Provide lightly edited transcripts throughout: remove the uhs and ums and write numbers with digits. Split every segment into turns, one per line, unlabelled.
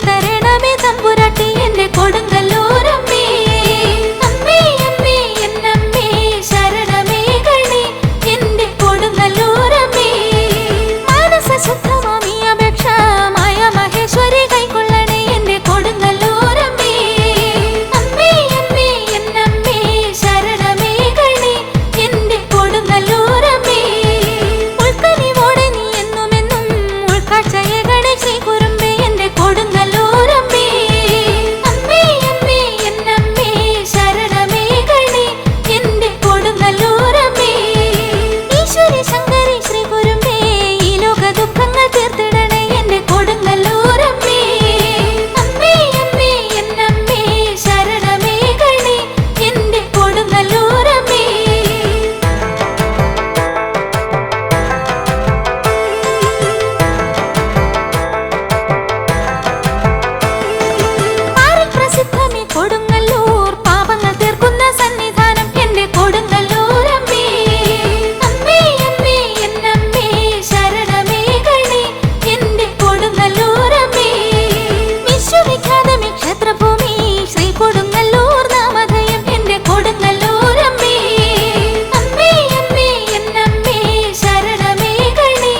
തരണമേ തമ്പുരാട്ടി എന്റെ കൊടുങ്ങല്ലൂരമ്മേ. അമ്മേ അമ്മേ എന്നമ്മേ ശരണമേ ഗണേ എന്റെ കൊടുങ്ങല്ലൂരമ്മേ. മനസ്സ ശുദ്ധമാമി അപേക്ഷ മായ മഹേശ്വരി കൈക്കൊള്ളണേ എന്റെ കൊടുങ്ങല്ലൂരമ്മേ. അമ്മേ അമ്മേ എന്നമ്മേ ശരണമേ ഗണേ എന്റെ കൊടുങ്ങല്ലൂരമ്മേ. ഉൾക്കനിവോടെ നീ എന്നുമെന്നും ഉൾക്കാഴ്ചയകളെ ശ്രീ കുറുമ്പേ എന്റെ കൊടുങ്ങല്ലൂരമ്മേ. അമ്മേ അമ്മേ എന്നമ്മേ ശരണമേ ഗണേ എന്റെ കൊടുങ്ങല്ലൂരമ്മേ. ഈശ്വരി ശങ്കരി ശ്രീ കുറുമ്പേ ഈ ലോക ദുഃഖങ്ങൾ തീർത്തിടണേ എന്റെ കൊടുങ്ങല്ലൂരമ്മേ. അമ്മേ അമ്മേ എന്നമ്മേ ശരണമേ ഗണേ എന്റെ കൊടുങ്ങല്ലൂരമ്മേ. ആരിൽ പ്രസിദ്ധമേ കൊടുങ്ങല്ലൂർ പാപങ്ങൾ തീർക്കുന്ന സന്നിധാനം എന്റെ കൊടുങ്ങല്ലൂരമ്മേ. അമ്മേ അമ്മേ എന്നമ്മേ ശരണമേ ഗണേ എന്റെ കൊടുങ്ങല്ലൂരമ്മേ. വിശ്വവിഖ്യാതമേ ക്ഷേത്രഭൂമി ശ്രീ കൊടുങ്ങല്ലൂർ നാമധേയം എന്റെ കൊടുങ്ങല്ലൂരമ്മേ. അമ്മേ അമ്മേ എന്നമ്മേ ശരണമേ ഗണേ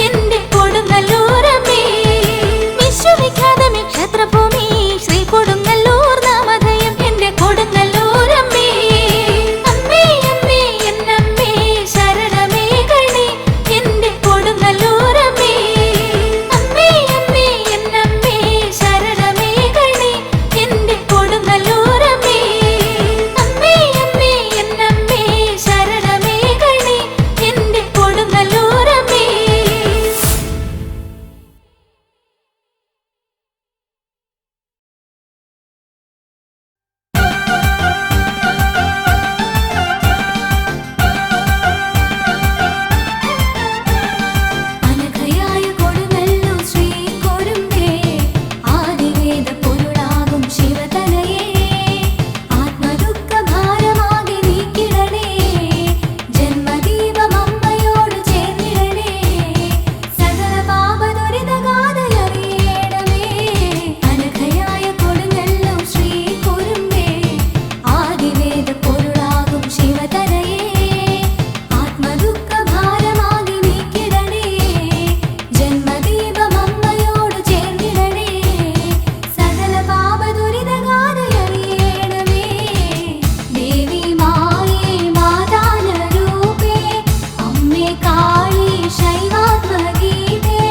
എന്റെ കൊടുങ്ങല്ലൂരമ്മേ. വിശ്വവിഖ്യാതമേ ക്ഷേത്രഭൂമി ശ്രീ കൊടുങ്ങല്ലൂർ നാമധേയം എന്റെ കൊടുങ്ങല്ലൂരമ്മേ. അമ്മേ അമ്മേ എന്നമ്മേ ശരണമേ ഗണേ എന്റെ കൊടുങ്ങല്ലൂരമ്മേ. അമ്മേ അമ്മേ എന്നമ്മേ ശരണമേ ഗണേ എന്റെ കൊടുങ്ങല്ലൂരമ്മേ. അമ്മേ അമ്മേ എന്നമ്മേ ശരണമേ ഗണേ എന്റെ കൊടുങ്ങല്ലൂരമ്മേ. അനഘയായ കൊടുങ്ങല്ലൂർ ശ്രീ കുറുമ്പേ ആദിവേദ പൊരുളാകും ശിവതനയേ. ആത്മദുഃഖ ഭാരമാകെ നീക്കിടണേ ജന്മദീപം അമ്മയോട് ചേർന്നിടണേ. സകല പാപദുരിതഗാഥയറിയണമേ. അനഘയായ കൊടുങ്ങല്ലൂർ ശ്രീ കുറുമ്പേ ആദിവേദ പൊരുളാകും ശിവതനയേ. ആത്മദുഃഖ ഭാരമാകെ നീക്കിടണേ ജന്മദീപം അമ്മയോട് ചേർന്നിടണേ. സകല പാപദുരിതഗാഥയറിയണമേ. ദേവി മായേ മാതാനരൂപേ അമ്മേ കാളി ശൈവാത്മഗീതേ.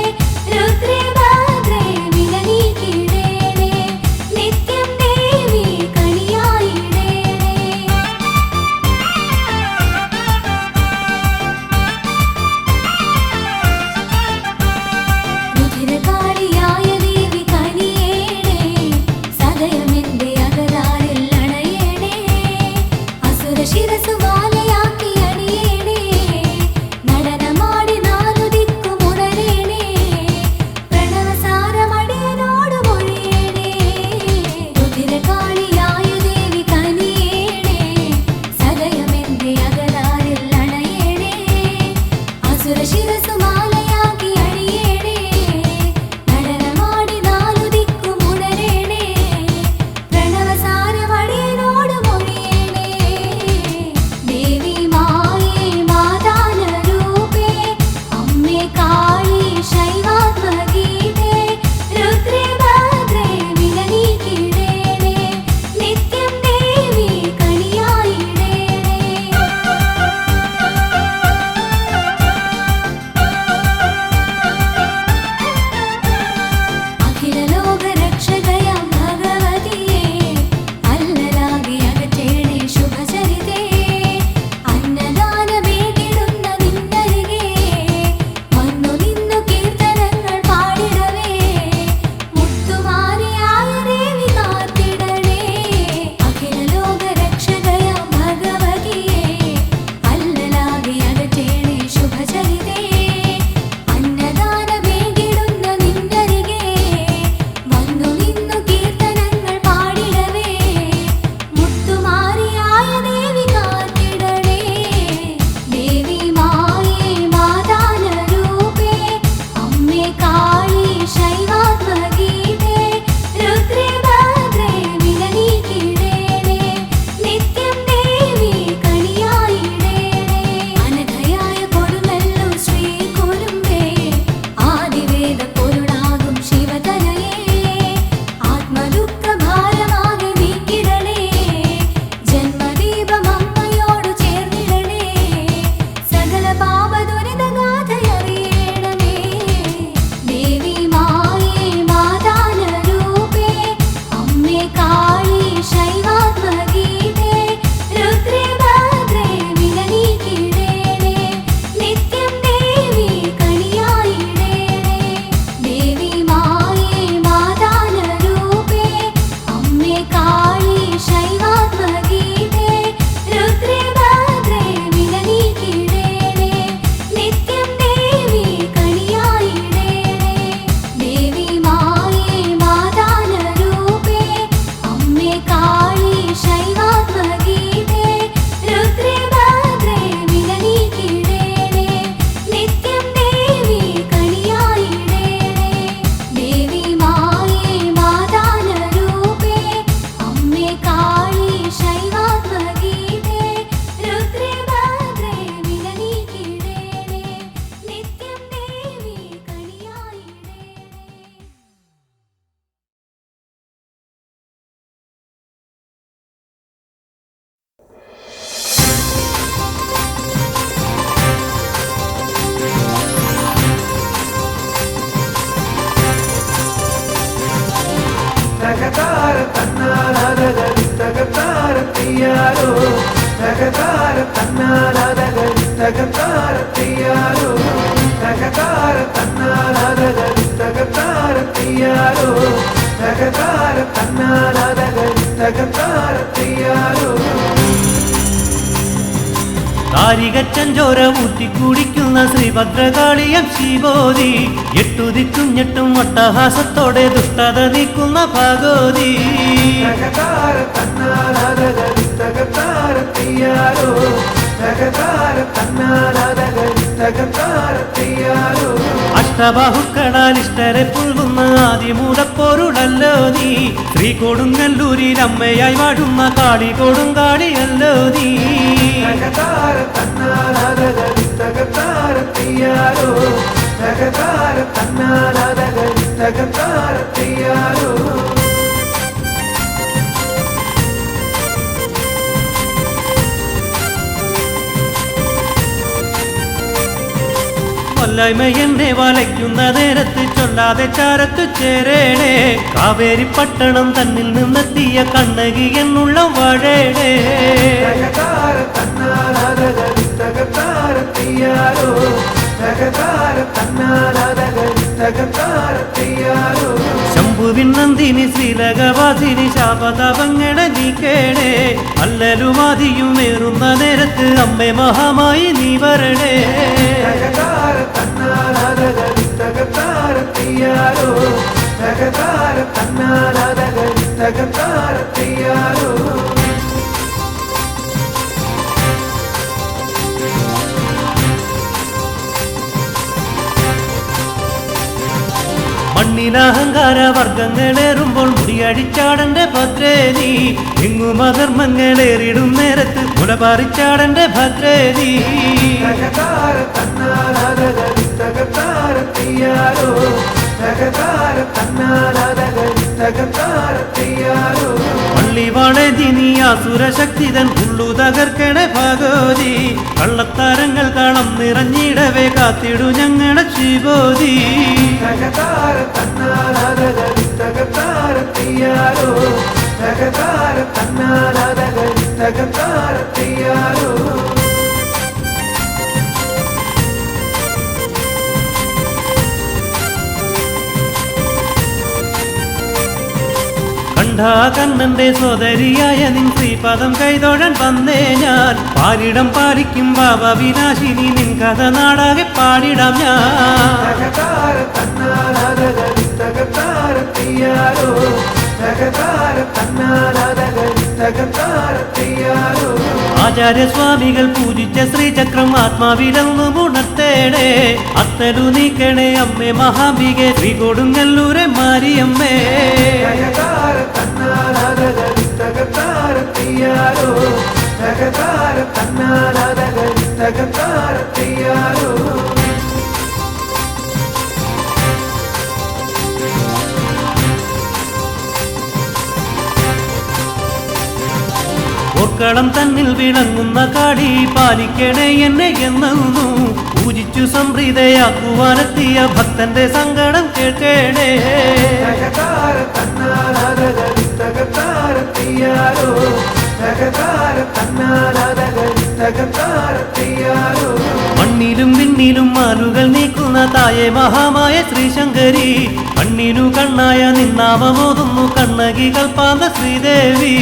രുദ്രേ ഭദ്രേ വിലനീക്കിടേണേ നിത്യം ദേവി കണിയായിടേണേ. രുധിരകാളിയായ ദേവി കനിയേണേ സദയമെന്റെ അകലാരിൽ അണയേണേ. അസുര ശിരസു മാലയാക്കി അണിയേണേ നടനമാടി നാലു ദിക്കുമുണരേണേ. പ്രണവസാരമടിയനോട് മൊഴിയേണേ. രുധിരകാളിയായ ദേവി കനിയേണേ സദയമെന്റെ അകലാരിൽ അണയേണേ. അസുര ശിരസു മാലയാക്കി അണിയേണേ നടനമാടി നാലു ദിക്കുമുണരേണേ. പ്രണവസാരമടിയനോട് മൊഴിയേണേ. ദേവി മായേ മാതാനരൂപേ അമ്മേ കാളി ശൈവാത്മഗീതേ. രുദ്രേ ഭദ്രേ വിലനീക്കിടേണേ നിത്യം ദേവി കണിയായിടേണേ.
തീയാരോ തകതാര തന്നാലാതകളി തകതാര തീയാരോ തകതാര തന്നാലാതകളി തകതാര തീയാരോ തകതാര തന്നാലാതകളി തകതാര തീയാരോ
കാരികച്ചഞ്ചോര ഊറ്റിക്കുടിക്കുന്ന ശ്രീഭദ്രകാളിയം ശിവോതി എട്ടുദിക്കും ഞെട്ടും അട്ടഹാസത്തോടെ ദുഷ്ടത നീക്കുന്ന ഭഗവതി
തകതാര തന്നാലാതകളി തകതാര തീയാരോ തകതാര തന്നാലാതകളി തകതാര തീയാരോ
അഷ്ടബാഹുക്കളാൽ ഇഷ്ടരെ പുൽകുന്ന ആദിമൂടപ്പൊരുളല്ലോ നീ ശ്രീ കൊടുങ്ങല്ലൂരിൽ അമ്മയായി വാഴുന്ന കാളി കൊടുങ്കാളിയല്ലോ നീ
തകതാര തന്നാലാതകളി തകതാര തീയാരോ തകതാര തന്നാലാതകളി തകതാര തീയാരോ
കൊല്ലായ്മ എന്നെ വലയ്ക്കുന്ന നേരത്ത് ചൊല്ലാതെ ചാരത്തു ചേരേണേ കാവേരി പട്ടണം തന്നിൽ നിന്നെത്തിയ കണ്ണകി എന്നുള്ള വാഴേണേ
തകതാര തന്നാലാതകളി തകതാര തീയാരോ തകതാര തന്നാലാതകളി തകതാര തീയാരോ
ശംഭുവിൻ നന്ദിനി ശ്രീലകവാസിനി ശാപതാപങ്ങളെ നീക്കേണേ അല്ലലുമാതിയുമേറുന്ന നേരത്ത് അമ്മേ മഹാമായി നീ വരണേ
തകതാര തന്നാലാതകളി തകതാര തീയാരോ തകതാര തന്നാലാതകളി തകതാര തീയാരോ
മണ്ണിലഹങ്കാര വർഗങ്ങളേറുമ്പോൾ മുടിയടിച്ചാടന്റെ ഭദ്രേനി എങ്ങും അധർമ്മങ്ങളേറിടും നേരത്ത് മുലപാറിച്ചാടന്റെ ഭദ്രേനി
തകതാര തന്നാലാതകളി തകതാര തീയാരോ തകതാര തന്നാലാതകളി തകതാര തീയാരോ
പള്ളിവാളേതി നീ അസുരശക്തിതൻ ഉള്ളു തകർക്കണേ ഭഗവതി കള്ളത്താരങ്ങൾ കളം നിറഞ്ഞിടവേ കാത്തിടു ഞങ്ങളുടെ ശിവോതി
തകതാര തന്നാലാതകളി തകതാര തീയാരോ തകതാര തന്നാലാതകളി തകതാര തീയാരോ
കണ്ണന്റെ സോദരിയായ നിൻ ശ്രീപദം കൈതൊഴൻ വന്നേ ഞാൻ പാരിടം പാലിക്കും ബാബ വിനാശിനി നിൻ കഥ നാടാകെ പാടിടാം ഞാൻ
തകതാര തന്നാലാതകളി തകതാര തീയാരോ തകതാര തന്നാലാതകളി തകതാര തീയാരോ
ആചാര്യസ്വാമികൾ പൂജിച്ച ശ്രീചക്രം ആത്മാവിലൊന്നു ഉണർത്തേണേ അത്തലു നീക്കണേ അമ്മേ മഹാംബികെ ശ്രീ കൊടുങ്ങല്ലൂരെ മാരിയമ്മേ
തകതാര തന്നാലാതകളി തകതാര തീയാരോ തകതാര തന്നാലാതകളി തകതാര തീയാരോ
ഓർക്കളം തന്നിൽ വിളങ്ങുന്ന കാടി പാലിക്കണേ എന്നെ എന്നു പൂജിച്ചു സംപ്രീതയാക്കുവാനെത്തിയ ഭക്തന്റെ സങ്കടം കേൾക്കണേ
തകതാര തന്നാലാതകളി തകതാര തീയാരോ തകതാര തന്നാലാതകളി തകതാര തീയാരോ
മണ്ണിലും വിണ്ണിലും മാലുകൾ നീക്കുന്ന തായെ മഹാമായ ശ്രീശങ്കരി കണ്ണിനു കണ്ണായ നിന്നാമോതുന്നു കണ്ണകി കൽപ്പാന്ത ശ്രീദേവി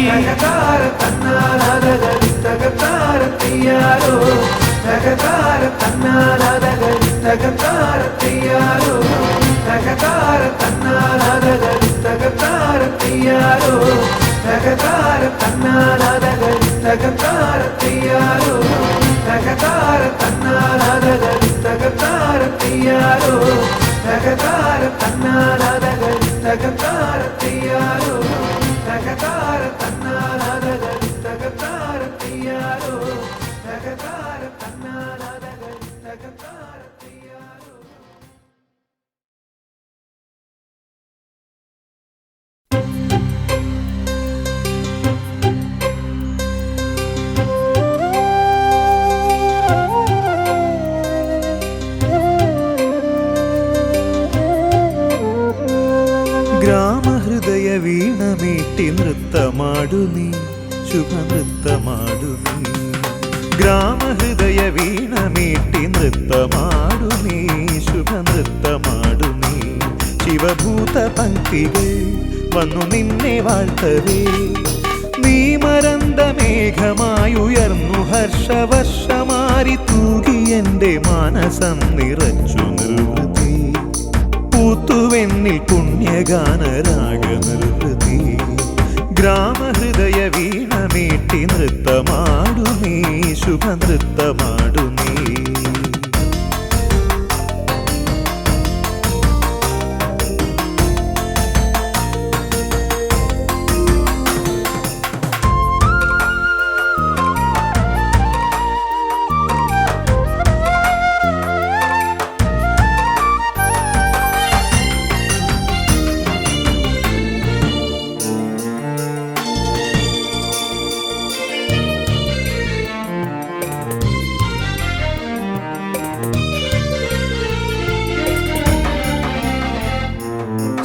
തകതാര തന്നാലാതകളി തകതാര തീയാരോ തകതാര തന്നാലാതകളി തകതാര തീയാരോ തകതാര തന്നാലാതകളി തകതാര തീയാരോ തകതാര തന്നാലാതകളി തകതാര തീയാരോ തകതാര തന്നാലാതകളി തകതാര തീയാരോ തകതാര തന്നാലാതകളി തകതാര തീയാരോ തകതാര തന്നാലാതകളി തകതാര തീയാരോ തകതാര തന്നാലാതകളി തകതാര തീയാരോ
ഗ്രാമഹൃദയ വീണമീട്ടി നൃത്തമാടു നീ ശുഭനൃത്തമാടു നീ ഗ്രാമഹൃദയ വീണമീട്ടി നൃത്തമാടു നീ ശുഭനൃത്തമാടു നീ ശിവഭൂത പങ്ക്തികൾ വന്നു നിന്നെ വാഴ്ത്തവേ നീ മരന്ത മേഘമായുയർന്നു ഹർഷവർഷമാരി തൂകി എൻ്റെ മാനസം നിറച്ചു നിർവൃതി പൂത്തുവെന്നിൽ പുണ്യഗാനരാഗ നിർവൃതി ഗ്രാമഹൃദയ വീണമീട്ടി നൃത്തമാടു നീ ശുഭനൃത്തമാടു നീ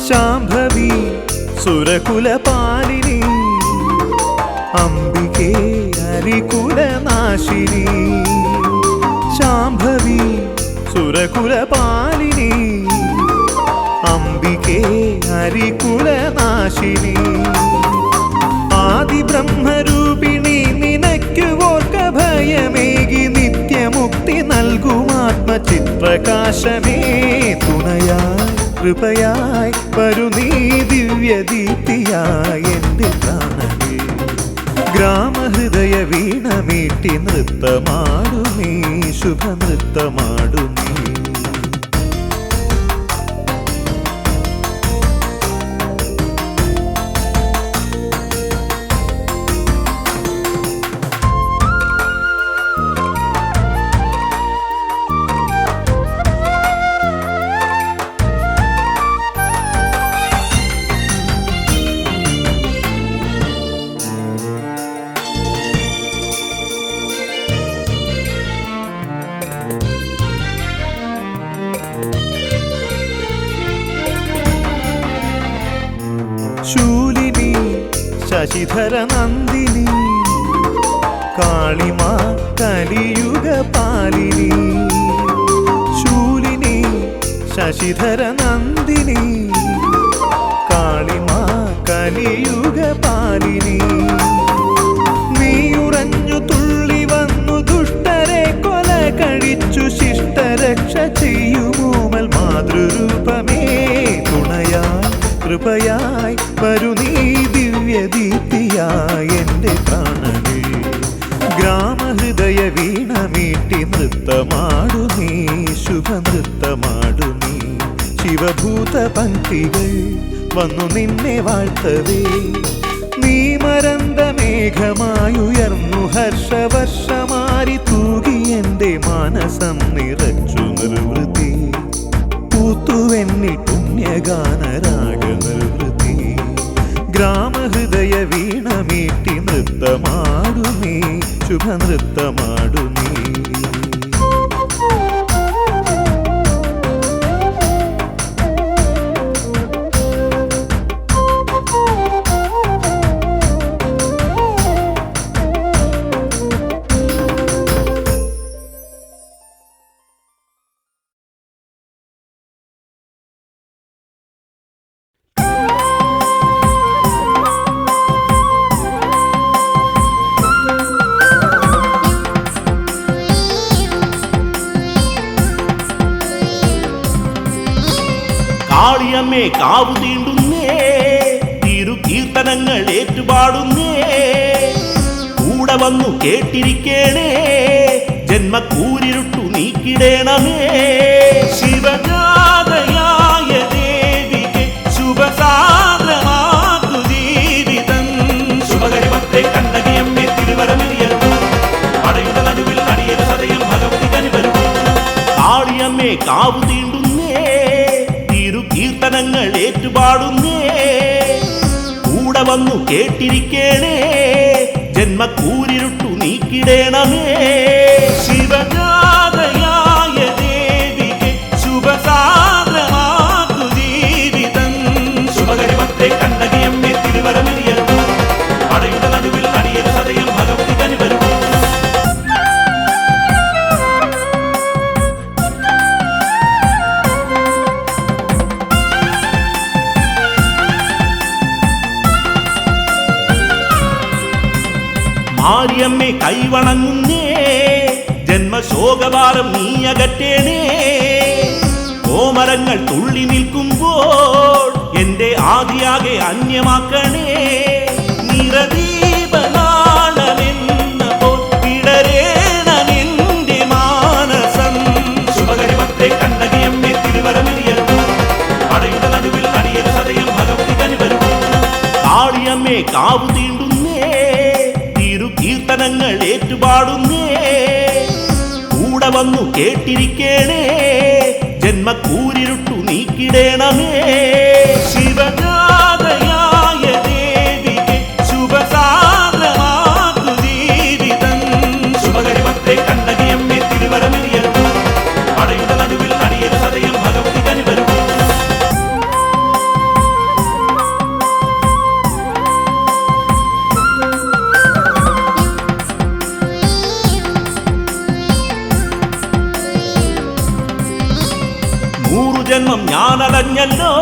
ശാംഭവി സുരകുലപാലിനി അംബികേ ഹരികുലനാശിനി ശാംഭവി സുരകുലപാലിനി അംബികേ ഹരികുലനാശിനി ആദിബ്രഹ്മരൂപിണി നിനക്കു ഓർക്ക ഭയമേകി നിത്യമുക്തി നൽകും ആത്മചിത്രകാശമേ തുണയായി കൃപയായി വരു നീ ദിവ്യദീപ്തിയായി എൻ്റെ പ്രാണനേ ഗ്രാമഹൃദയ വീണമീട്ടി നൃത്തമാടു നീ ശുഭനൃത്തമാടു നീ ശൂലിനി ശശിധര നന്ദിനി കാളിമാ കലിയുഗ പാലിനി ശൂലിനി ശശിധര നന്ദിനി കാളിമാ കലിയുഗ പാലിനി നീയുറഞ്ഞു തുള്ളി വന്നു ദുഷ്ടരെ കൊല കഴിച്ചു ശിഷ്ടരക്ഷ ചെയ്യുമോമൽ മാതൃരൂപമേ തുണയായി കൃപയായി വരു നീ ദിവ്യദീപ്തിയായി എൻ്റെ പ്രാണനേ ഗ്രാമഹൃദയ വീണമീട്ടി നൃത്തമാടു നീ ശുഭനൃത്തമാടു നീ ശിവഭൂത പങ്ക്തികൾ വന്നു നിന്നെ വാഴ്ത്തവേ നീ മരന്ത മേഘമായുയർന്നു ഹർഷവർഷമാരി തൂകി എൻ്റെ മാനസം നിറച്ചു നിർവൃതി പൂത്തുവെന്നിൽ പുണ്യഗാനരാഗ നിർവൃതി ഗ്രാമഹൃദയ വീണമീട്ടി നൃത്തമാടു നീ ശുഭനൃത്തമാടു നീ
കാളിയമ്മേ കാവു തീണ്ടുന്നേ തിരു കീർത്തനങ്ങൾ ഏറ്റുപാടുന്നേ കൂടെ വന്നു കേട്ടിരിക്കേണേ ജന്മക്കൂരിരുട്ടു നീക്കിടേണമേ ശിവജാതയായ ദേവിക്ക് ശുഭസാന്ദ്രമാക്കു ജീവിതം ശുഭകരിമത്തെ കണ്ണകിയമ്മേ തിരുവരമിരിയരുന്നു പടയുടെ നടുവിൽ അടിയരു സദയം ഭഗവതി കനിവരുന്നു കാളിയമ്മേ കാവു തീണ്ടുന്നേ തിരു കീർത്തനങ്ങൾ ഏറ്റുപാടുന്നേ കൂടെ വന്നു കേട്ടിരിക്കേണേ ജന്മക്കൂരിരുട്ടു നീക്കിടേണമേ ശിവജാതയായ ദേവിക്ക് ശുഭസാന്ദ്രമാക്കു ജീവിതം ശുഭകരിമത്തെ കണ്ണകിയമ്മേ തിരുവരമിരിയരുന്നു പടയുടെ നടുവിൽ അടിയരു കാളിയമ്മേ കൈവണങ്ങുന്നേ, ജന്മശോകഭാരം നീ അകറ്റേണേ. കോമരങ്ങൾ തുള്ളി നിൽക്കുമ്പോൾ എന്റെ ആദിയാകെ അന്യമാക്കണേ. നിറദീപനാളമെന്ന പോൽ വിടരേണമെന്റെ മാനസം. ശുഭകരിമത്തെ കണ്ണകിയമ്മേ തിരുവരമിരിയരുന്നു, അടയുടെ നടുവിൽ അടിയരു സദയം ഭഗവതി കനിവരുന്നു. കാളിയമ്മേ കാവു തീണ്ടുന്നേ, തിരു കീർത്തനങ്ങൾ ഏറ്റുപാടുന്നേ. കൂടെ വന്നു കേട്ടിരിക്കേണേ, ജന്മക്കൂരിരുട്ടു നീക്കിടേണമേ. ശിവജാതയായ ദേവിക്ക് ശുഭസാന്ദ്രമാക്കു ജീവിതം. ശുഭകരിമത്തെ കണ്ണകിയമ്മേ തിരുവരമിരിയരുന്നു, അടയുടെ നടുവിൽ അടിയരു സദയം ഭഗവതി കനിവരുന്നു. ജന്മം ഞാനലഞ്ഞല്ലോ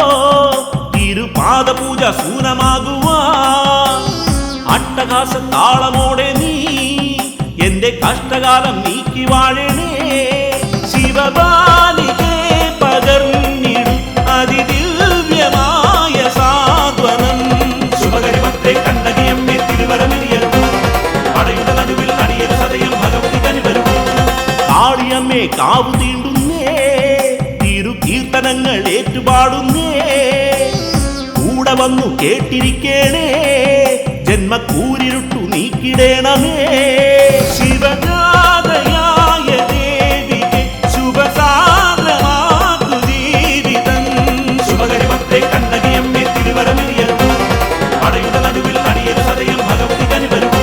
തിരുപാദപൂജ സൂനമാകുവാ. അട്ടഹാസ താളമോടെ നീ എന്റെ കഷ്ടകാലം നീക്കി വാഴണേ. ശിവബാലികേ പകർന്നിടും അതിദിവ്യമായ സാന്ത്വനം. ശുഭകരിമത്തെ കണ്ണകിയമ്മേ തിരുവരമിരിയരുന്നു, അടയുടെ നടുവിൽ അടിയരു സദയം ഭഗവതി കനിവരുന്നു. കാളിയമ്മേ കാവു തീണ്ടുന്നേ, കീർത്തനങ്ങൾ ഏറ്റുപാടുന്നേ. കൂടെ വന്നു കേട്ടിരിക്കേണേ, ജന്മക്കൂരിരുട്ടു നീക്കിടേണമേ. ശിവജാതയായ ദേവിക്ക് ശുഭസാന്ദ്രമാക്കു ജീവിതം. ശുഭകരിമത്തെ കണ്ണകിയമ്മേ തിരുവരമിരിയരുന്നു, അടയുടെ നടുവിൽ അടിയരു സദയം ഭഗവതി കനിവരുന്നു.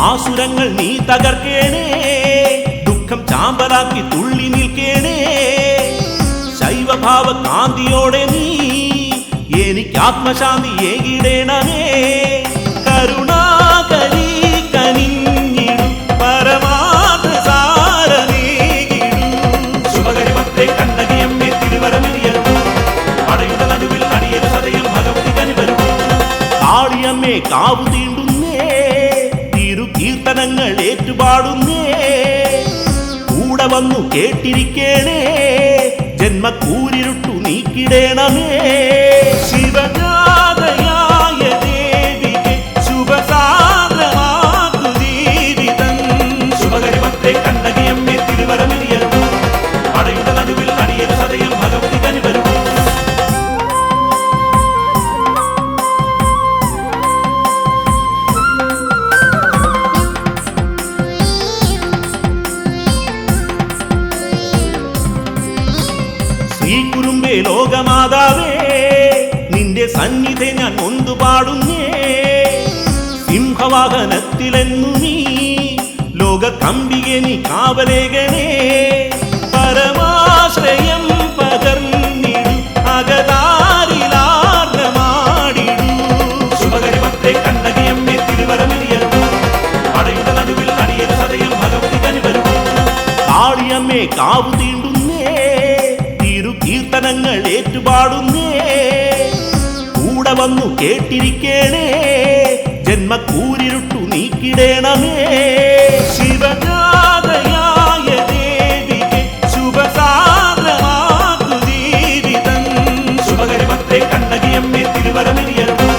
ആസുരങ്ങൾ നീ തകർക്കേണേ, ദുഃഖം ചാമ്പലാക്കി തുള്ളി നിൽക്കേണേ. ശൈവഭാവ കാന്തിയോടെ നീ എനിക്ക് ആത്മശാന്തി ഏകിടേണമേ. കരുണാകരി കനിഞ്ഞിടും പരമാർത്ഥ സാരമേകിടും. ശുഭകരിമത്തെ കണ്ണകിയമ്മേ തിരുവരമിരിയരുന്നു, അടയുടെ നടുവിൽ അടിയരു സദയം ഭഗവതി കനിവരുന്നു. കാളിയമ്മേ കാവു തീണ്ടുന്നേ, കീർത്തനങ്ങൾ ഏറ്റുപാടുന്നേ. കൂടെ വന്നു കേട്ടിരിക്കേണേ, ജന്മക്കൂരിരുട്ടു നീക്കിടേണമേ. ശിവജാതയായ ദേവിക്ക് ശുഭസാന്ദ്രമാക്കു ജീവിതം. ശുഭകരിമത്തെ കണ്ണകിയമ്മേ തിരുവരമിരിയരുന്നു, അടയുടെ നടുവിൽ അടിയരു സദയം ഭഗവതി കനിവരുന്നു. ശ്രീകുരുമ്പേ ലോകമാതാവേ, നിന്റെ സന്നിധി ഞാൻ നൊന്തു പാടുന്നേ. സിംഹവാഹനത്തിലെന്നു നീ ലോക കമ്പികെ നീ കാവലേകണേ. പരമാശ്രയം പകർന്നിടും അകതാരിലാർദ്രമാടിടൂ. ശുഭകരിമത്തെ കണ്ണകിയമ്മേ തിരുവരമിരിയരുന്നു, അടയുടെ നടുവിൽ അടിയരു സദയം ഭഗവതി കനിവരുന്നു. കാളിയമ്മേ കാവു തീണ്ടുന്നേ, കീർത്തനങ്ങൾ ഏറ്റുപാടുന്നേ. കൂടെ വന്നു കേട്ടിരിക്കേണേ, ജന്മക്കൂരിരുട്ടു നീക്കിടേണമേ. ശിവജാതയായ ദേവിക്ക് ശുഭസാന്ദ്രമാക്കു ജീവിതം. ശുഭകരിമത്തെ കണ്ണകിയമ്മേ തിരുവരമിരിയരുന്നു,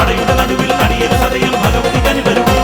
അടയുടെ നടുവിൽ അടിയരു സദയം ഭഗവതി കനിവരുന്നു.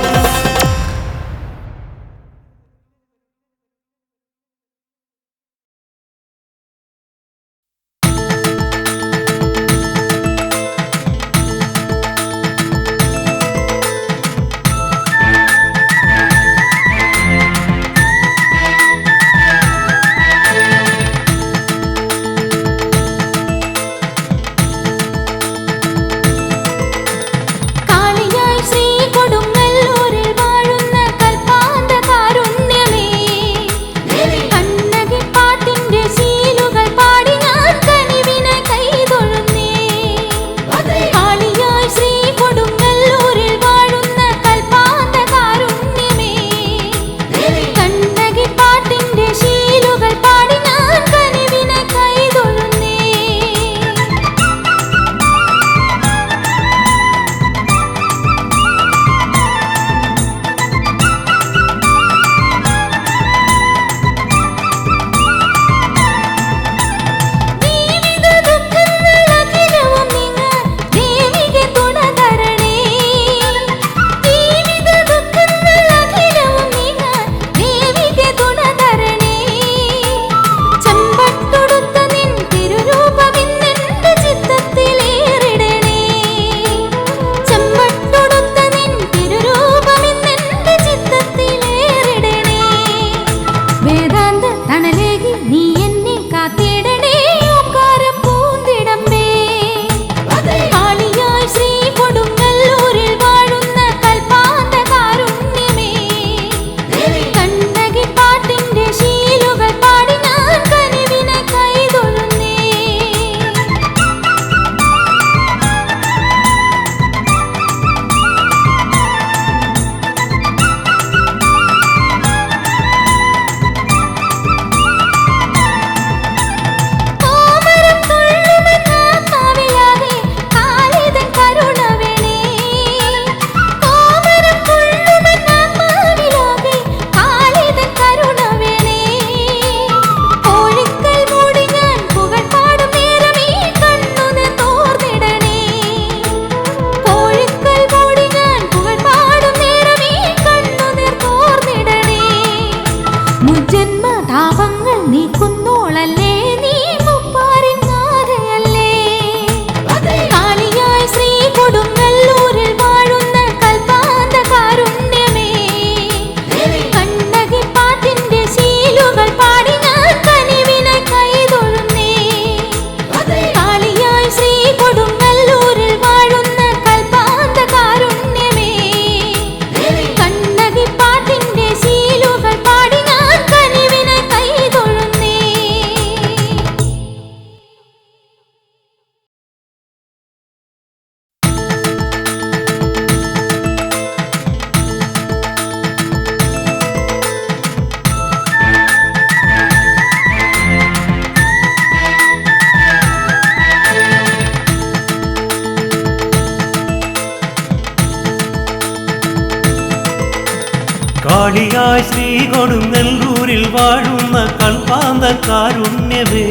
കാളിയായി ശ്രീ കൊടുങ്ങല്ലൂരിൽ വാഴുന്ന കൽപ്പാന്ത കാരുണ്യമേ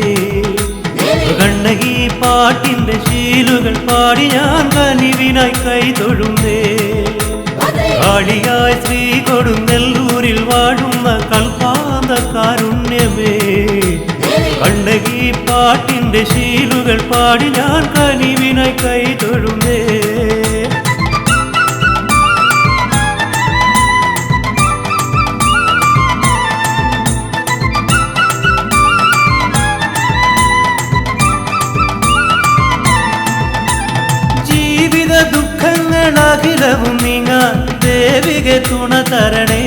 കണ്ണകി പാട്ടിന്റെ ശീലുകൾ പാടി ഞാൻ കനിവിനായി കൈതൊഴുന്നേ കാളിയായി ശ്രീ കൊടുങ്ങല്ലൂരിൽ വാഴുന്ന കൽപ്പാന്ത കാരുണ്യമേ കണ്ണകി പാട്ടിന്റെ ശീലുകൾ പാടി ഞാൻ കനിവിനായി കൈതൊഴുന്നേ ജീവിത ദുഃഖങ്ങളഖിലവും നീങ്ങാൻ ദേവികെ തുണ തരണേ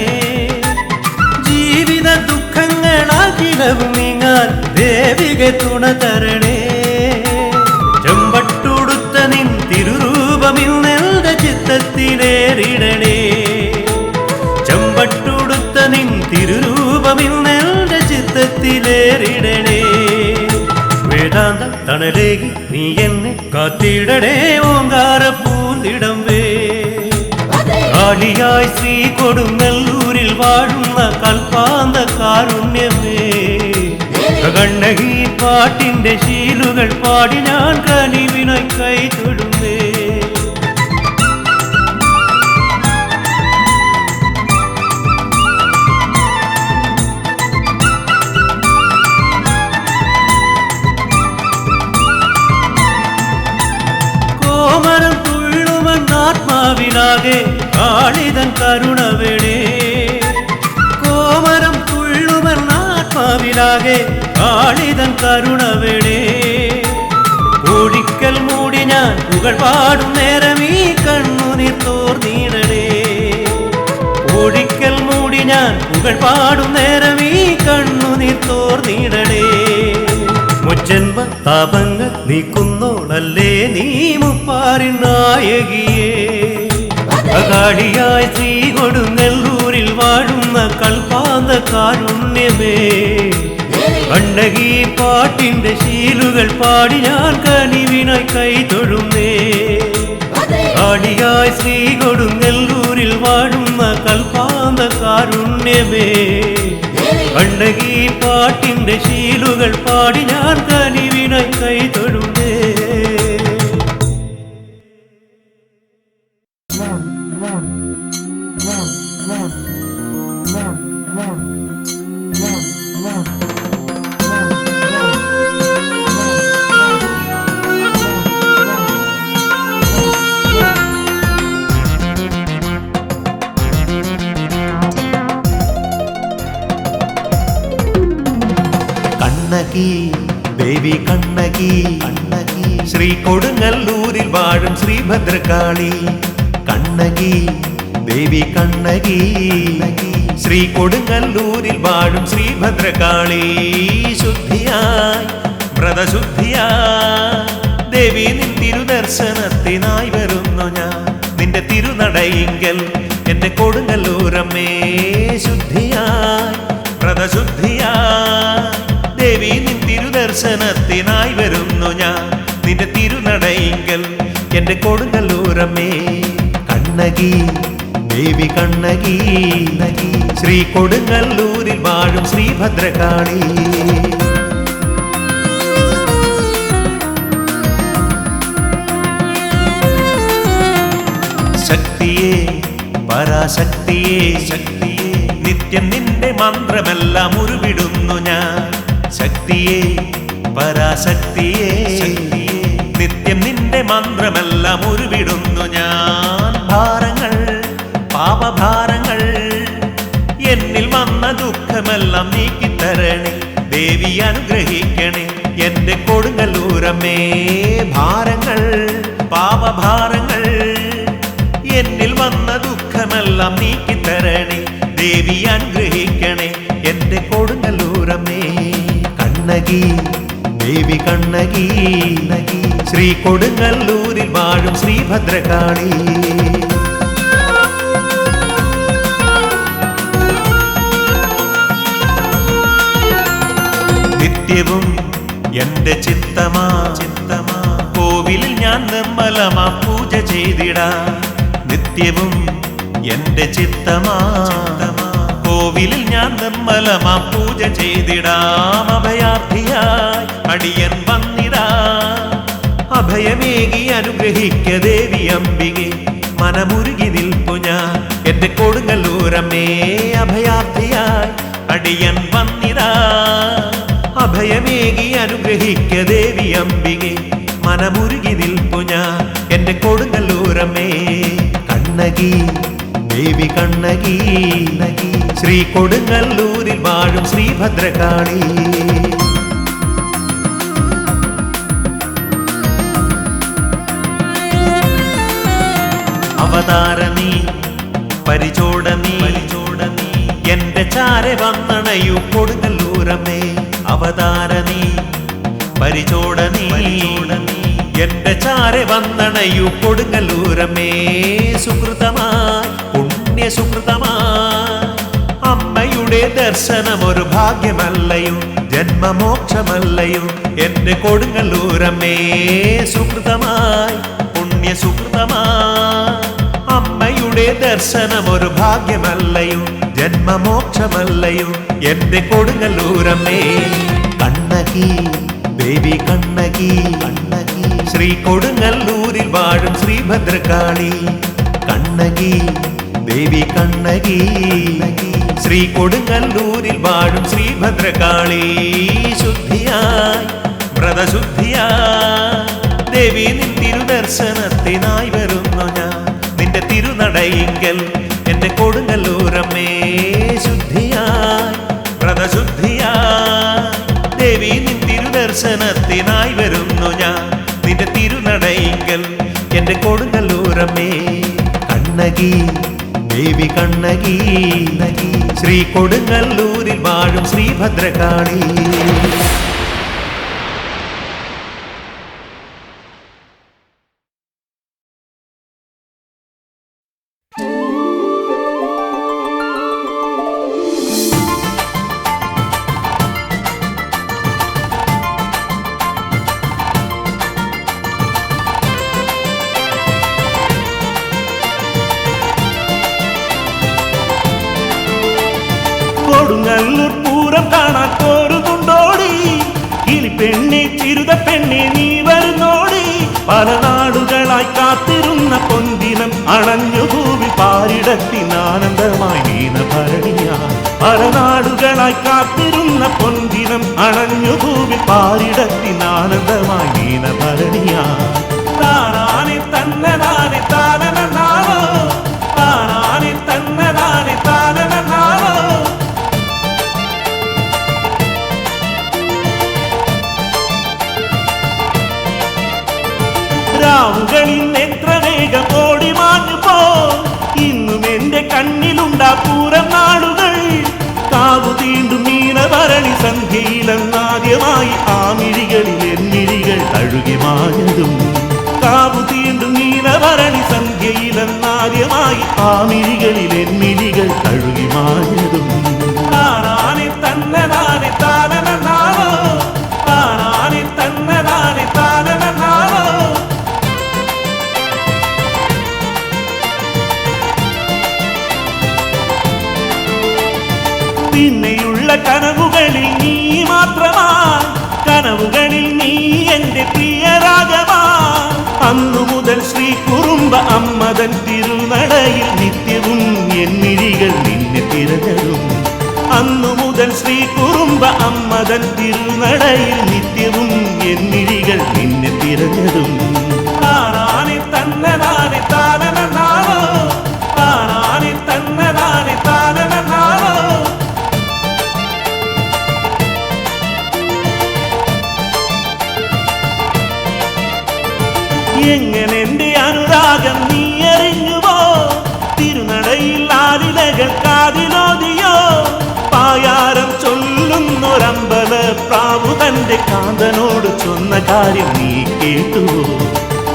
ജീവിത ദുഃഖങ്ങളഖിലവും നീങ്ങാൻ ദേവികെ തുണ തരണേ ചെമ്പട്ടുടുത്ത നിൻ തിരുരൂപമിന്നെന്റെ ചിത്തത്തിലേറിടണേ ചെമ്പട്ടുടുത്ത നിൻ തിരുരൂപമിന്നെന്റെ ചിത്തത്തിലേറിടണേ വേദാന്ത തണലേകി നീ എന്നെ കാത്തിടണേ ഓങ്കാര പൂന്തിടമ്പേ കാളിയായി ശ്രീ കൊടുങ്ങല്ലൂരിൽ വാഴുന്ന കൽപ്പാന്ത കാരുണ്യമേ കണ്ണകി പാട്ടിന്റെ ശീലുകൾ പാടി ഞാൻ കനിവിനായി കൈതൊഴുന്നേ കോമരം തുള്ളുമെന്നാത്മാവിലാകെ കാളിതൻ കരുണ വേണേ കോമരം തുള്ളുമെന്നാത്മാവിലാകെ കാളിതൻ കരുണ വേണേ ഒരിക്കൽ മൂടി ഞാൻ പുകൾ പാടും നേരം ഈ കണ്ണുനീർ തോർന്നിടണേ ഒരിക്കൽ മൂടി ഞാൻ പുകൾ പാടും നേരം ഈ കണ്ണുനീർ തോർന്നിടണേ മുജ്ജന്മ താപങ്ങൾ നീക്കുന്നോളല്ലേ നീ മുപ്പാരിൻ നായകിയേ കാളിയായി ശ്രീ കൊടുങ്ങല്ലൂരിൽ വാഴുന്ന കൽപ്പാന്ത കാരുണ്യമേ കണ്ണകി പാട്ടിന്റെ ശീലുകൾ പാടി ഞാൻ കനിവിനായി കൈതൊഴുന്നേ കാളിയായി ശ്രീ കൊടുങ്ങല്ലൂരിൽ വാഴുന്ന കൽപ്പാന്ത കാരുണ്യമേ കണ്ണകി പാട്ടിന്റെ ശീലുകൾ പാടി ഞാൻ കനിവിനായി കൈതൊഴുന്നേ
കണ്ണകി ദേവി കണ്ണകി ശ്രീ കൊടുങ്ങല്ലൂരിൽ വാഴും ശ്രീഭദ്രകാളി കണ്ണകി ദേവി കണ്ണകി ശ്രീ കൊടുങ്ങല്ലൂരിൽ വാഴും ശ്രീഭദ്രകാളി ശുദ്ധിയായി വ്രതശുദ്ധിയായി ദേവി നിൻ തിരുദർശനത്തിനായി വരുന്നു ഞാൻ നിന്റെ തിരുനടയിങ്കൽ എന്റെ കൊടുങ്ങല്ലൂരമ്മേ ശുദ്ധിയായി വ്രതശുദ്ധിയായി ദേവി നിൻ തിരുദർശനത്തിനായി വരുന്നു ഞാൻ നിന്റെ തിരുനടയിങ്കൽ എന്റെ കൊടുങ്ങല്ലൂരമ്മേ കണ്ണകി ദേവി കണ്ണകി ശ്രീ കൊടുങ്ങല്ലൂരിൽ വാഴും ശ്രീഭദ്രകാളി ശക്തിയേ പരാശക്തിയേ ശക്തിയേ നിത്യം നിന്റെ മന്ത്രമെല്ലാം ഉരുവിടുന്നു ഞാൻ ശക്തിയേ പരാശക്തിയേ നിത്യം നിന്റെ മന്ത്രമെല്ലാം ഉരുവിടുന്നു ഞാൻ ഭാരങ്ങൾ പാപഭാരങ്ങൾ എന്നിൽ വന്ന ദുഃഖമെല്ലാം നീക്കിത്തരണേ ദേവി അനുഗ്രഹിക്കണേ എന്റെ കൊടുങ്ങല്ലൂരമ്മേ ഭാരങ്ങൾ പാപഭാരങ്ങൾ എന്നിൽ വന്ന ദുഃഖമെല്ലാം നീക്കിത്തരണേ ദേവി അനുഗ്രഹിക്കണേ എന്റെ കൊടുങ്ങല്ലൂരമ്മേ കണ്ണകി ദേവി കണ്ണകി ശ്രീ കൊടുങ്ങല്ലൂരിൽ വാഴും ശ്രീഭദ്രകാളി നിത്യവും എന്റെ ചിത്തമാ കോവിലിൽ ഞാൻ നിർമ്മലമാ പൂജ ചെയ്തിടാ നിത്യവും എന്റെ ചിത്തമാ കോവിലിൽ ഞാൻ നിർമ്മലമാം പൂജ ചെയ്തിടാം അഭയാർത്ഥിയായി അടിയൻ വന്നിടാ അഭയമേകി അനുഗ്രഹിക്ക ദേവി അംബികെ മനമുരുകി നിൽപ്പു ഞാൻ എന്റെ കൊടുങ്ങല്ലൂരമ്മേ അഭയാർത്ഥിയായി അടിയൻ വന്നിടാ അഭയമേകി അനുഗ്രഹിക്ക ദേവി അംബികെ മനമുരുകി നിൽപ്പു ഞാൻ എന്റെ കൊടുങ്ങല്ലൂരമ്മേ കണ്ണകി ദേവി കണ്ണകി ശ്രീ കൊടുങ്ങല്ലൂരിൽ വാഴും ശ്രീഭദ്രകാളി അവതാരണി പരിചോടനി എന്റെ ചാരെ വന്നണയു കൊടുങ്ങല്ലൂരമ്മേ അവതാരണി പരിചോടനി എന്റെ ചാരെ വന്നണയു കൊടുങ്ങല്ലൂരമ്മേ സുകൃതമായി പുണ്യസുകൃതമായി അമ്മയുടെ ദർശനം ഒരു ഭാഗ്യമല്ലയോ ജന്മമോക്ഷമല്ലയോ എന്റെ കൊടുങ്ങല്ലൂരമ്മേ സുകൃതമായി പുണ്യസുകൃതമായി അമ്മയുടെ ദർശനം ഒരു ഭാഗ്യമല്ലയോ ജന്മമോക്ഷമല്ലയോ എന്റെ കൊടുങ്ങല്ലൂരമ്മേ കണ്ണകി ദേവി കണ്ണകി ശ്രീ കൊടുങ്ങല്ലൂരിൽ വാഴും ശ്രീഭദ്രകാളി കണ്ണകി ദേവി കണ്ണകി ശ്രീ കൊടുങ്ങല്ലൂരിൽ വാഴും ശ്രീഭദ്രകാളി ശുദ്ധിയായി വ്രതശുദ്ധിയായി ദേവി നിൻ തിരുദർശനത്തിനായി വരുന്നു ഞാൻ നിന്റെ തിരുനടയിങ്കൽ എന്റെ കൊടുങ്ങല്ലൂരമ്മേ ശുദ്ധിയായി വ്രതശുദ്ധിയായി ദേവി നിൻ തിരുദർശനത്തിനായി വരുന്നു ഞാൻ നിന്റെ തിരുനടയിങ്കൽ എന്റെ കൊടുങ്ങല്ലൂരമ്മേ കണ്ണകി ദേവി കണ്ണകി ശ്രീ കൊടുങ്ങല്ലൂരിൽ വാഴും ശ്രീഭദ്രകാളി
കൊടുങ്ങല്ലൂർ പൂരം കാണാൻ പോരുന്നുണ്ടോടി കിളിപ്പെണ്ണെ ചിരുത പെണ്ണെ നീ വരുന്നോടി പല നാടുകളായി കാത്തിരുന്ന പൊന്തിനം അണഞ്ഞു ഭൂമി പാരിടത്തിനാനന്ദമായി നീന ഭരണിയാ പല നാടുകളായി കാത്തിരുന്ന പൊന്തിനം അണഞ്ഞു ഭൂമി പാരിടത്തിനാനന്ദമായി നീന ഭരണിയാ താനാനെ തന്നനാനെ താനനാവോ താനാനെ തന്നനാനെ താനനാവോ രാവുകളിൽ എത്ര വേഗം ഓടി മാഞ്ഞു പോ ഇന്നും എന്റെ കണ്ണിലുണ്ടാ പൂരം നാളുകൾ കാവു തീണ്ടും മീനഭരണി സന്ധ്യയിലെന്നാദ്യമായി ആ മിഴികളിൽ എന്നിഴികൾ തഴുകി മാഞ്ഞതും കാവു തീണ്ടും മീനഭരണി സന്ധ്യയിലെന്നാദ്യമായി ആ മിഴികളിൽ എന്നിഴികൾ തഴുകി മാഞ്ഞതും താനാനെ തന്നനാനെ താനനാവോ താനാനെ തന്നനാനെ താനനാവോ പിന്നെയുള്ള കനവുകളിൽ നീ മാത്രമാ കനവുകളിൽ നീ എന്റെ പ്രിയരാഗമാ അന്നു മുതൽ ശ്രീ കുറുമ്പ അമ്മതൻ തിരുനടയിൽ നിത്യവും എന്നിഴികൾ നിന്നെ തിരഞ്ഞതും അന്നു മുതൽ ശ്രീ കുറുമ്പ അമ്മതൻ തിരുനടയിൽ നിത്യവും എന്നിഴികൾ നിന്നെ തിരഞ്ഞതും താനാനെ തന്നനാനെ താനനാവോ താനാനെ തന്നനാനെ താനനാവോ എങ്ങനെ എന്റെ അനുരാഗം നീ അറിഞ്ഞുവോ തിരുനടയിൽ ആലിലകൾ കാതിലോതിയോ പായാരം ചൊല്ലുന്നൊരമ്പല പ്രാവു തന്റെ കാന്തനോട് ചൊന്ന കാര്യം നീ കേട്ടുവോ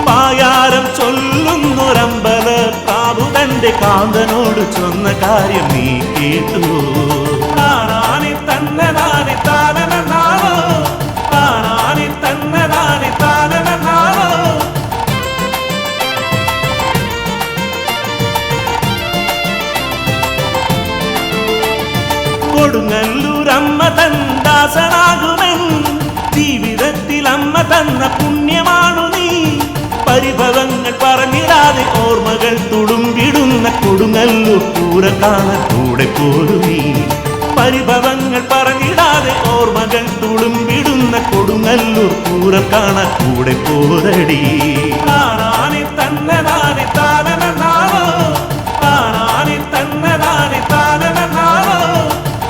പായാരം ചൊല്ലുന്നൊരമ്പല പ്രാവു തന്റെ കാന്തനോട് ചൊന്ന കാര്യം നീ കേട്ടുവോ താനാനെ തന്നനാനെ താനനാവോ താനാനെ തന്നനാനെ താനനാവോ തന്ന പുണ്യമാണു നീ. പരിഭവങ്ങൾ പറഞ്ഞിടാതെ ഓർമ്മകൾ തുളുമ്പിടുന്ന കൊടുങ്ങല്ലൂർ പൂരം കാണാൻ കൂടെ പോരു നീ. പരിഭവങ്ങൾ പറഞ്ഞിടാതെ ഓർമ്മകൾ തുളുമ്പിടുന്ന കൊടുങ്ങല്ലൂർ പൂരം കാണാൻ കൂടെ പോരടി. താനാനി തന്നതാനി താനനാവോ, താനാനി തന്നതാനി താനനാവോ,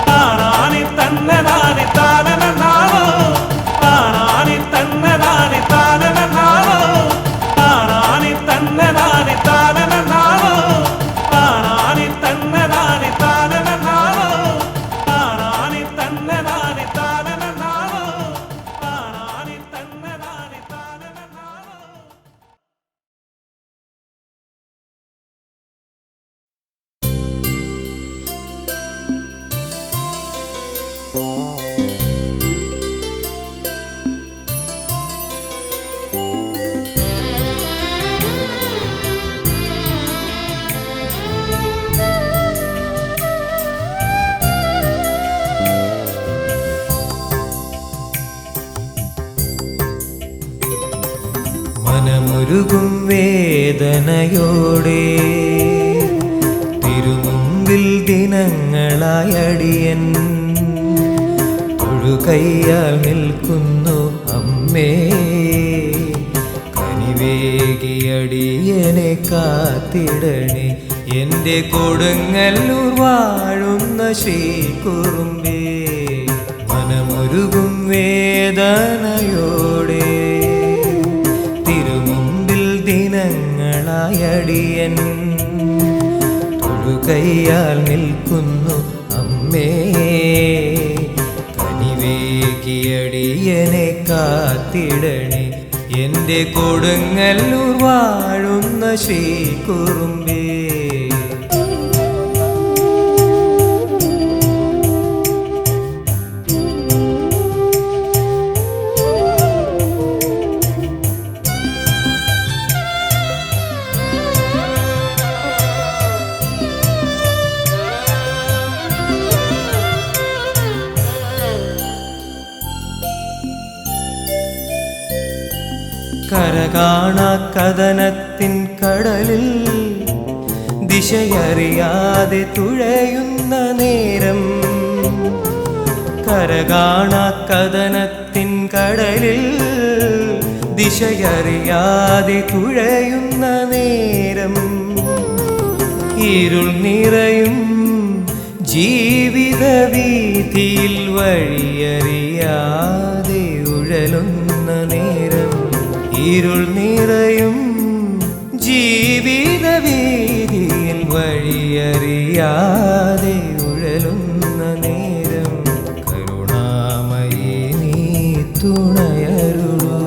താനാനി തന്നതാനി താനനാവോ, താനാനി തന്നതാനി താനനാവോ, താനാനി തന്നതാനി താനനാവോ, താനാനി തന്നതാനി താനനാവോ, താനാനി തന്നതാനി താനനാവോ, താനാനി തന്നതാനി താനനാവോ.
മനമുരുകും വേദനയോടെ തിരുമുമ്പിൽ ദിനങ്ങളായടിയൻ തൊഴുകയ്യാൽ നിൽക്കുന്നു അമ്മേ. കനിവേകിയടിയനെ കാത്തിടണേ എൻ്റെ കൊടുങ്ങല്ലൂർ വാഴുന്ന ശ്രീകുറുമ്പേ. മനമുരുകും വേദനയോടെ തിരുമുമ്പിൽ ദിനങ്ങളായടിയൻ തൊഴുകയ്യാൽ നിൽക്കുന്നു അമ്മേ. കനിവേകിയടിയനെ കാത്തിടണേ എൻ്റെ കൊടുങ്ങല്ലൂർ വാഴുന്ന ശ്രീകുറുമ്പേ. കരകാണാ കഥനത്തിൻ കടലിൽ ദിശയറിയാതെ തുഴയുന്ന നേരം, കരകാണാ കഥനത്തിൻ കടലിൽ ദിശയറിയാതെ തുഴയുന്ന നേരം, ഇരുൾ നിറയും ജീവിത വീതിയിൽ വഴിയറിയാതെ ഉഴലുന്ന നേരം, ഇരുൾ നിറയും ജീവിത വീതിയിൽ വഴിയറിയാതെ ഉഴലുന്ന നേരം, കരുണാമയേ നീ തുണയരുളൂ.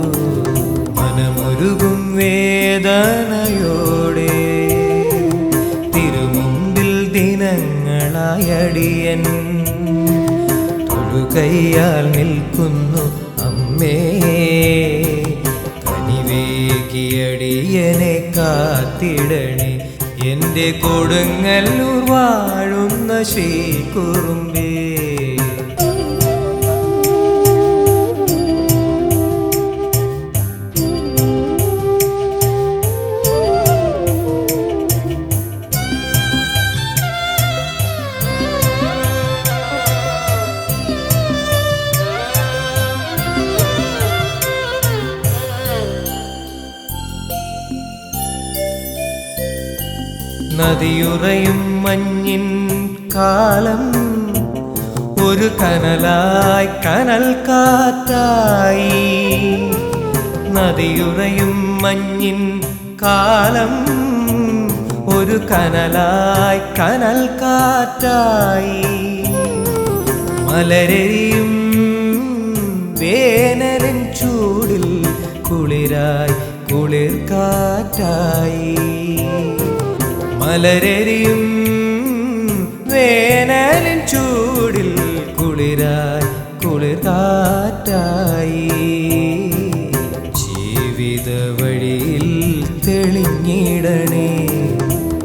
മനമുരുകും വേദനയോടെ തിരുമുമ്പിൽ ദിനങ്ങളായടിയൻ തൊഴുകയ്യാൽ നിൽക്കുന്നു അമ്മേ. കനിവേകിയടിയനെ കാത്തിടണേ എൻ്റെ കൊടുങ്ങല്ലൂർ വാഴുന്ന ശ്രീകുറുമ്പേ. നദിയുറയും മഞ്ഞിൻ കാലം ഒരു കനലായി കനൽ കാറ്റായി, നദിയുറയും മഞ്ഞിൻ കാലം ഒരു കനലായി കനൽ കാറ്റായി, മലരെയും വേനലിൻ ചൂടിൽ കുളിരായി കുളിർ കാറ്റായി, മലരെയും വേനലിൻ ചൂടിൽ കുളിരായി കുളിർ കാറ്റായി, ജീവിത വഴിയിൽ തെളിഞ്ഞിടണേ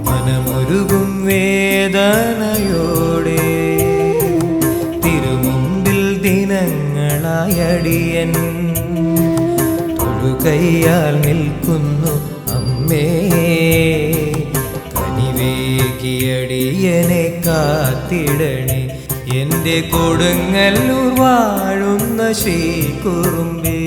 മനമൊരുകും വേദനയോടെ തിരുമുമ്പിൽ ദിനങ്ങളായടിയൻ തൊഴുകയ്യാൽ നിൽക്കുന്നു അമ്മേ. കനിവേകിയടിയനെ കാത്തിടണേ എൻ്റെ കൊടുങ്ങല്ലൂർ വാഴുന്ന ശ്രീകുറുമ്പേ.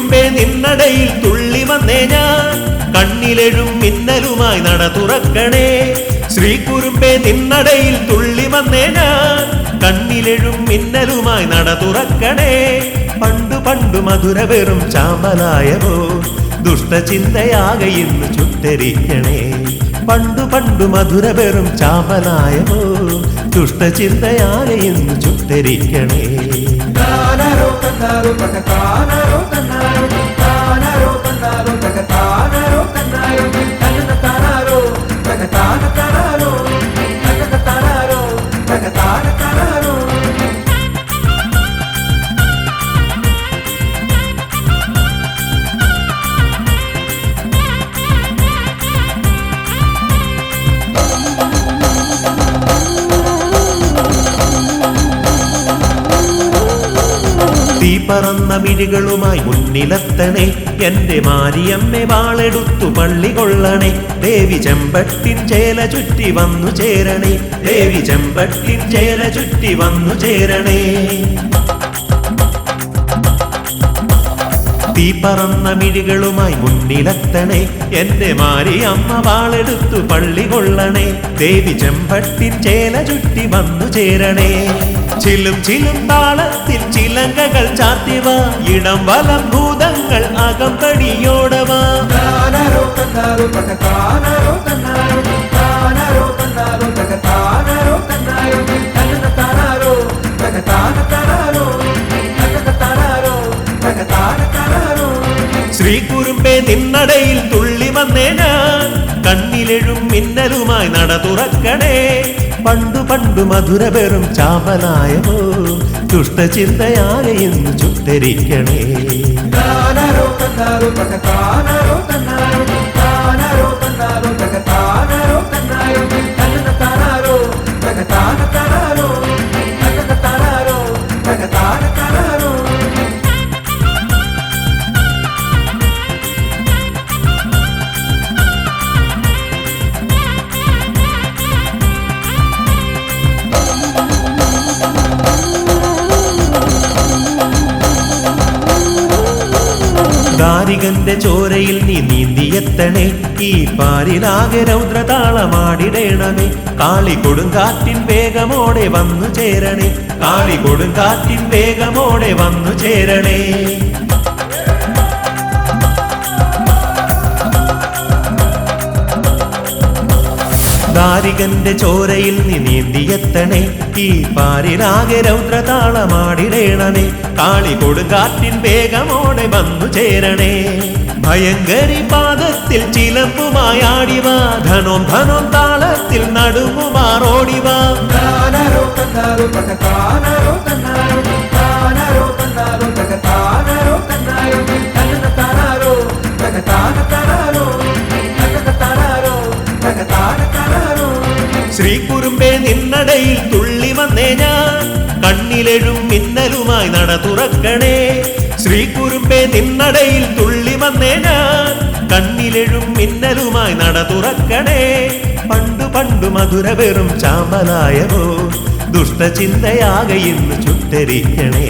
ശ്രീകുറുമ്പേ നിന്നടയിൽ തുള്ളി വന്നേ ഞാൻ കണ്ണിലെഴും മിന്നലുമായി നട തുറക്കണേ ശ്രീകുറുമ്പേ നിന്നടയിൽ തുള്ളി വന്നേ ഞാൻ കണ്ണിലെഴും മിന്നലുമായി നട തുറക്കണേ പണ്ടു പണ്ടു മധുര വെറും ചാമ്പലായവോ ദുഷ്ടചിന്തയാകെ ഇന്ന് ചുട്ടരിക്കണേ പണ്ടു പണ്ടു മധുര വെറും ചാമ്പലായവോ ദുഷ്ടചിന്തയാകെ ഇന്ന് ചുട്ടരിക്കണേ
താനരോ തന്നാരോ തകതാനരോ തന്നാരോ താനരോ തന്നാരോ തകതാനരോ തന്നാരോ തകതാനരോ തകതാനരോ തകതാനരോ തകതാനരോ
തീ പറന്ന മിഴികളുമായി മുന്നിലെത്തണേ എന്റെ മാരിയമ്മേ വാളെടുത്തു പള്ളി കൊള്ളണേ ദേവി ചെമ്പട്ടിൻ ചേല ചുറ്റി വന്നു ചേരണേ ദേവി ചെമ്പട്ടിൻ ചേല ചുറ്റി വന്നു ചേരണേ തീ പറന്ന മിഴികളുമായി മുന്നിലെത്തണേ എന്റെ മാരിയമ്മ വാളെടുത്തു പള്ളി കൊള്ളണേ ദേവി ചെമ്പട്ടിൻ ചേല ചുറ്റി വന്നു ചേരണേ ചിലും ചിലും താളത്തിൽ ചിലങ്കകൾ ചാർത്തിവ ഇടം വലം ഭൂതങ്ങൾ അകമ്പടിയോടവ
താനരോ തന്നാരോ തകതാനരോ തന്നാരോ താനരോ തന്നാരോ തകതാനരോ തന്നാരോ തകതാനരോ തകതാനരോ തകതാനരോ തകതാനരോ
ശ്രീകുറുമ്പേ നിന്നടയിൽ തുള്ളി വന്നേ ഞാൻ കണ്ണിലെഴും മിന്നലുമായി നട തുറക്കണേ പണ്ടു പണ്ടു മധുര വെറും ചാമ്പലായവോ ദുഷ്ടചിന്തയാകെ ഇന്ന് ചുട്ടരിക്കണേ
താനരോ തന്നാരോ തകതാനരോ തന്നാരോ താനരോ തന്നാരോ തകതാനരോ തന്നാരോ തകതാനരോ തകതാനരോ തകതാനരോ തകതാനരോ
ദാരികന്റെ ചോരയിൽ നീ നീന്തിയെത്തണേ ഈ പാരിലാകെ രൗദ്രതാളമാടിടേണമേ കാളി കൊടുങ്കാറ്റിൻ വേഗമോടെ വന്നു ചേരണേ കാളി കൊടുങ്കാറ്റിൻ വേഗമോടെ വന്നു ചേരണേ ദാരികന്റെ ചോരയിൽ നീ നീന്തിയെത്തണേ ഈ പാരിലാകെ രൗദ്രതാളമാടിടേണമേ കാളി കൊടുങ്കാറ്റിൻ വേഗമോടെ വന്നു ചേരണേ ഭയങ്കരി പാദത്തിൽ ചിലമ്പുമായാടിവ ധനോം ധനോം താളത്തിൽ നടുങ്ങുമാറോടിവ
താനരോ തന്നാരോ തകതാനരോ തന്നാരോ താനരോ തന്നാരോ തകതാനരോ തന്നാരോ തകതാനരോ തകതാനരോ തകതാനരോ തകതാനരോ
ശ്രീകുറുമ്പേ നിന്നടയിൽ തുള്ളി വന്നേ ഞാൻ കണ്ണിലെഴും മിന്നലുമായി നട തുറക്കണേ ശ്രീകുറുമ്പേ നിന്നടയിൽ തുള്ളി വന്നേ ഞാൻ കണ്ണിലെഴും മിന്നലുമായി നട തുറക്കണേ പണ്ടു പണ്ടു മധുര വെറും ചാമ്പലായവോ ദുഷ്ടചിന്തയാകെ ഇന്ന് ചുട്ടരിക്കണേ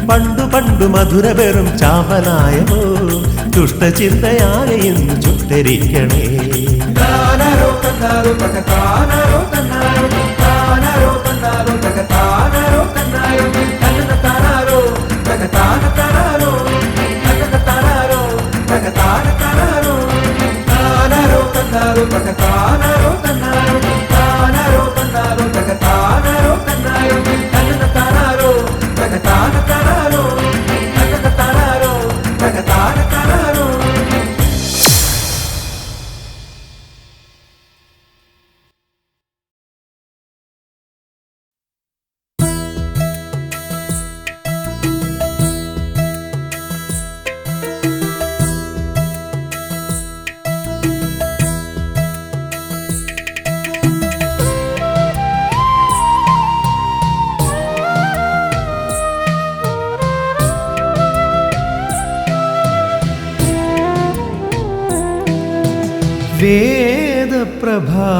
പണ്ടു പണ്ടു മധുര വെറും ചാമ്പലായവോ ദുഷ്ടചിന്തയാകെ ഇന്ന് ചുട്ടരിക്കണേ
താനരോ തന്നാരോ തകതാനരോ തന്നാരോ താനരോ തന്നാരോ തകതാനരോ തന്നാരോ തകതാനരോ തകതാനരോ തകതാനരോ തകതാനരോ താനരോ തന്നാരോ തകതാനരോ തന്നാരോ താനരോ തന്നാരോ തകതാനരോ തന്നാരോ തകതാനരോ തകതാനരോ തകതാനരോ തകതാനരോ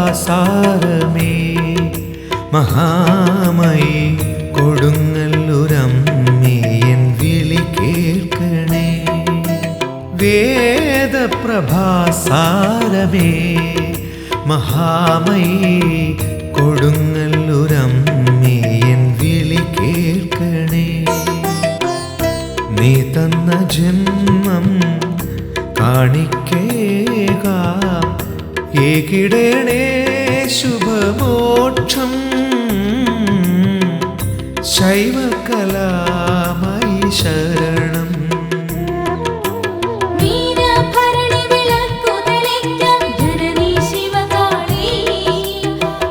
വേദപ്രഭാസാരമേ മഹാമയി കൊടുങ്ങല്ലൂരമ്മേ എൻ വിളി കേൾക്കണേ വേദപ്രഭാസാരമേ മഹാമയി കൊടുങ്ങല്ലൂരമ്മേ എൻ വിളി കേൾക്കണേ. നീ തന്ന ജന്മം കാണിക്കേകാം ഏകിടേണേ ശുഭമോക്ഷം. ശൈവകലാമയി ശരണം.
വീരഭരണി വിളക്കു തെളിക്കാം ധരണി ശിവകാളി.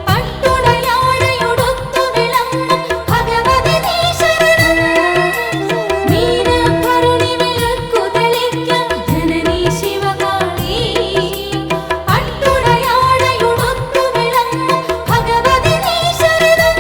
പട്ടുടയാടയുടുത്തു വിളങ്ങും ഭഗവതി നീ ശരണം. വീരഭരണി വിളക്കു തെളിക്കാം ധരണി ശിവകാളി. പട്ടുടയാടയുടുത്തു വിളങ്ങും ഭഗവതി നീ ശരണം.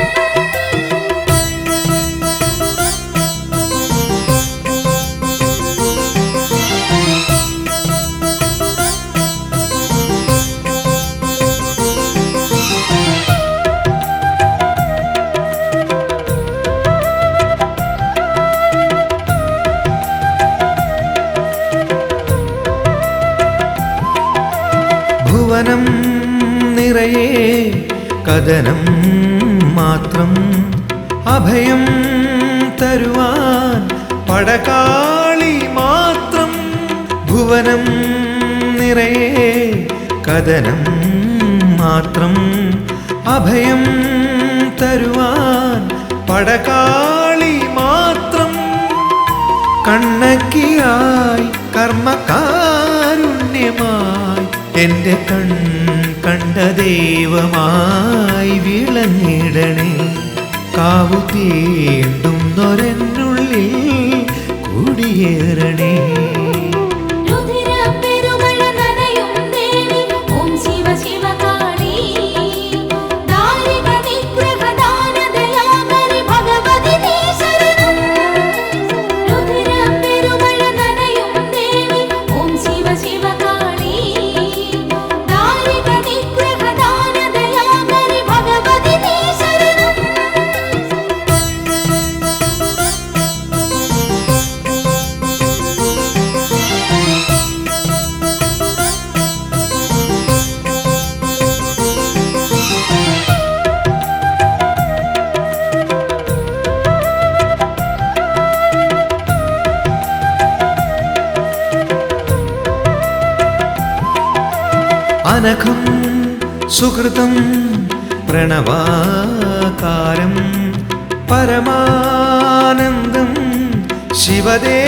ഭുവനം നിറയെ കഥനം മാത്രം അഭയം തരുവാൻ പടകാളി മാത്രം. ഭുവനം നിറയെ കഥനം മാത്രം അഭയം തരുവാൻ പടകാളി മാത്രം. കണ്ണക്കിയായി കർമ്മകാരുണ്യമായി എൻ്റെ കണ്ട ദൈവമായി വിളങ്ങിടണേ. കാവു തീണ്ടുന്നൊരെന്നുള്ളിൽ കുടിയേറണേ.
രുധിരപ്പെരുമഴ നനയും ദേവി ഓം ശിവ ശിവകാളി. ദാരിക നിഗ്രഹദാനദയാകരി ഭഗവതി നീ ശരണം. രുധിരപ്പെരുമഴ നനയും ദേവി ഓം ശിവ ശിവകാളി. ദാരിക നിഗ്രഹദാനദയാകരി ഭഗവതി നീ ശരണം.
അനഘം സുഹൃതം പ്രണവാകാരം പരമാനന്ദം ശിവദേ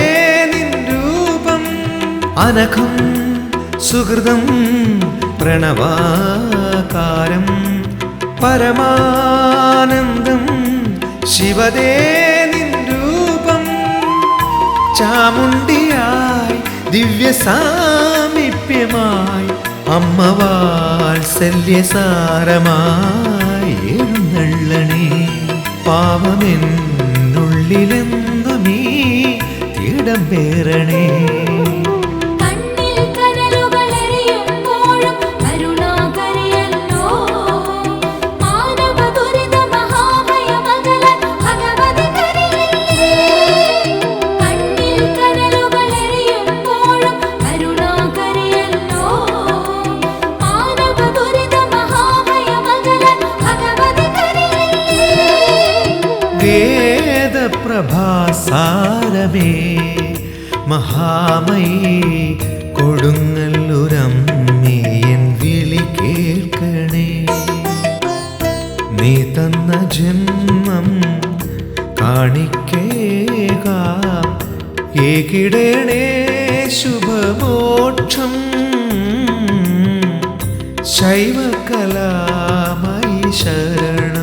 നിൻ രൂപം. അനഘം സുഹൃതം പ്രണവാകാരം പരമാനന്ദം ശിവദേ നിൻ രൂപം. ചാമുണ്ടിയായി ദിവ്യസാമീപ്യമായി അമ്മ വാത്സല്യസാരമായി എഴുന്നള്ളണേ. പാവമെന്നുള്ളിലെന്നു നീ തിടം പേരണേ.
കണ്ണിൽ കനലുകളെറിയുമ്പോഴും കരുണാകരിയല്ലോ. മാനവ ദുരിത മഹാഭയമകലാൻ ഭഗവതി കരിയല്ലേ. കണ്ണിൽ കനലുകളെറിയുമ്പോഴും കരുണാകരിയല്ലോ. മാനവ ദുരിത മഹാഭയമകലാൻ ഭഗവതി കരിയല്ലേ.
വേദപ്രഭാസാരമേ മഹാമയി കൊടുങ്ങല്ലൂരമ്മേ എൻ വിളി കേൾക്കണേ. നീ തന്ന ജന്മം കാണിക്കേകാം ഏകിടേണേ ശുഭമോക്ഷം. ശൈവകലാമയി ശരണം.